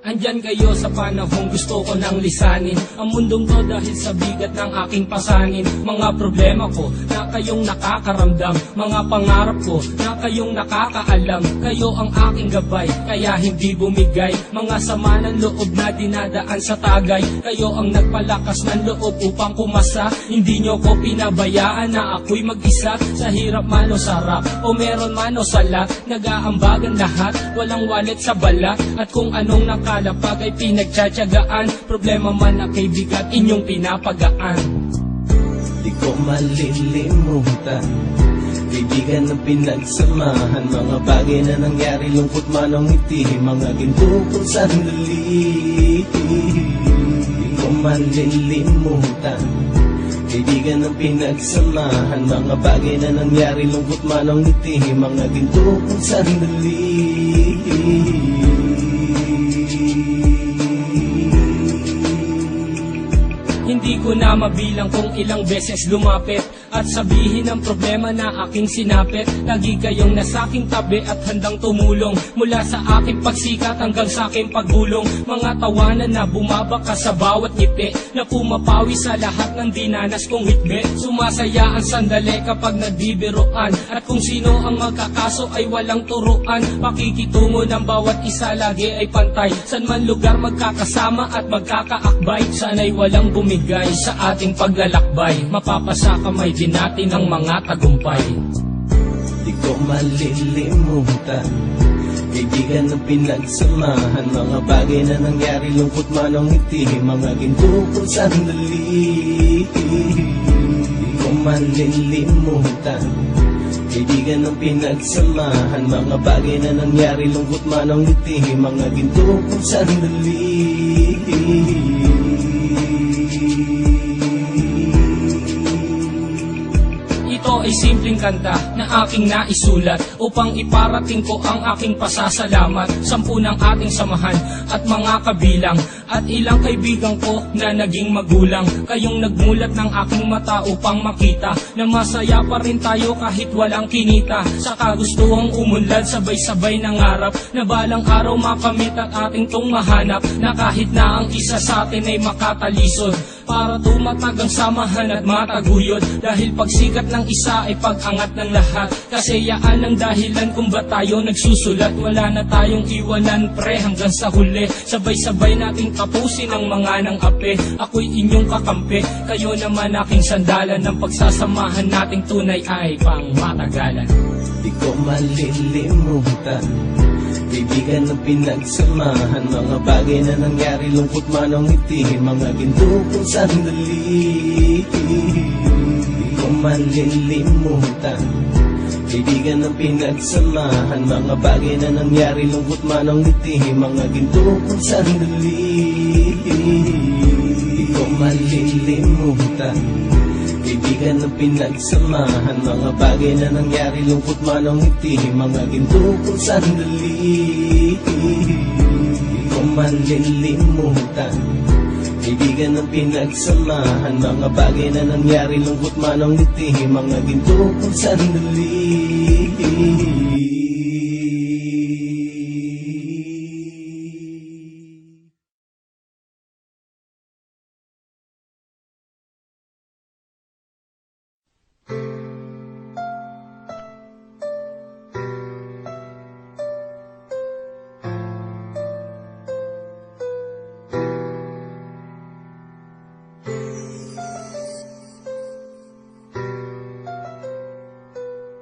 Andyan kayo sa panahong gusto ko nang lisanin ang mundong to dahil sa bigat ng aking pasanin. Mga problema ko na kayong nakakaramdam, mga pangarap ko na kayong nakakaalam. Kayo ang aking gabay, kaya hindi bumigay. Mga sama ng loob na dinadaan sa tagay, kayo ang nagpalakas ng loob upang kumasa. Hindi nyo ko pinabayaan na ako'y mag-isa. Sa hirap man o sarap, o meron man o sala, nag-aambagan lahat, walang wallet sa bala. At kung anong nakalapag ay pinagtsatsagaan, problema man na kay bigat inyong pinapagaan. Di ko malilimutan, kaibigan ng pinagsamahan, mga bagay na nangyari, lungkot man o ngiti, mga ginto kong sandali. Di ko malilimutan, kaibigan ng pinagsamahan, mga bagay na nangyari, lungkot man o ngiti, mga ginto kong sandali. Hindi ko na mabilang kung ilang beses lumapit at sabihin ang problema na aking sinapit. Lagi kayong nasa aking tabi at handang tumulong, mula sa aking pagsikat hanggang sa aking paggulong. Mga tawanan na bumabaka sa bawat ngiti, na pumapawi sa lahat ng dinanas kong hitbe. Sumasaya ang sandali kapag nagbibiroan, at kung sino ang magkakaso ay walang turuan. Pakikitungo ng bawat isa lagi ay pantay, san man lugar magkakasama at magkakaakbay. Sana'y walang bumigay sa ating paglalakbay, mapapasa kamay din natin ang mga tagumpay. Di ko malilimutan, kaibigan ng pinagsamahan, mga bagay na nangyari, lungkot man o ngiti, mga ginto kong sandali. Di ko malilimutan, kaibigan ng pinagsamahan, mga bagay na nangyari, lungkot man o ngiti, mga ginto kong sandali. Ito ay simpleng kanta na aking naisulat upang iparating ko ang aking pasasalamat. 10 ng ating samahan at mga kabilang, at ilang kaibigan ko na naging magulang. Kayong nagmulat ng aking mata upang makita na masaya pa rin tayo kahit walang kinita. Sa kagustuhang umunlad, sabay-sabay nangarap na balang araw makamit at ating tong mahanap, na kahit na ang isa sa atin ay makatalisod, para tumatag ang samahan at mataguyod. Dahil pagsikat ng isa ay pag-angat ng lahat, kasayaan ang dahilan kung ba't tayo nagsusulat. Wala na tayong iwanan pre hanggang sa huli, sabay-sabay nating tapusin ang mga nang ape. Ako'y inyong kakampi, kayo naman aking sandalan, ng pagsasamahan nating tunay ay pang matagalan. Di ko malilimutan, kaibigan ng pinagsamahan, mga bagay na nangyari, lungkot man o ngiti, mga ginto kong sandali. Di ko malilimutan, kaibigan ng pinagsamahan, mga bagay na nangyari, lungkot man o ngiti, mga ginto kong sandali. Di ko malilimutan, kaibigan ng pinagsamahan, mga bagay na nangyari, lungkot man o ngiti, mga ginto kong sandali. Di ko malilimutan, kaibigan ng pinagsamahan, mga bagay na nangyari, lungkot man o ngiti, mga ginto kong sandali.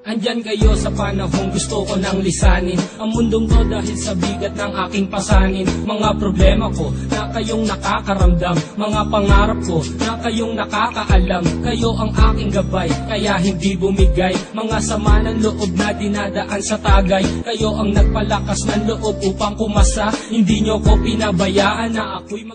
Andyan kayo sa panahong gusto ko nang lisanin ang mundong to dahil sa bigat ng aking pasanin. Mga problema ko na kayong nakakaramdam, mga pangarap ko na kayong nakakaalam. Kayo ang aking gabay, kaya hindi bumigay. Mga sama ng loob na dinadaan sa tagay, kayo ang nagpalakas ng loob upang kumasa. Hindi nyo ko pinabayaan na ako'y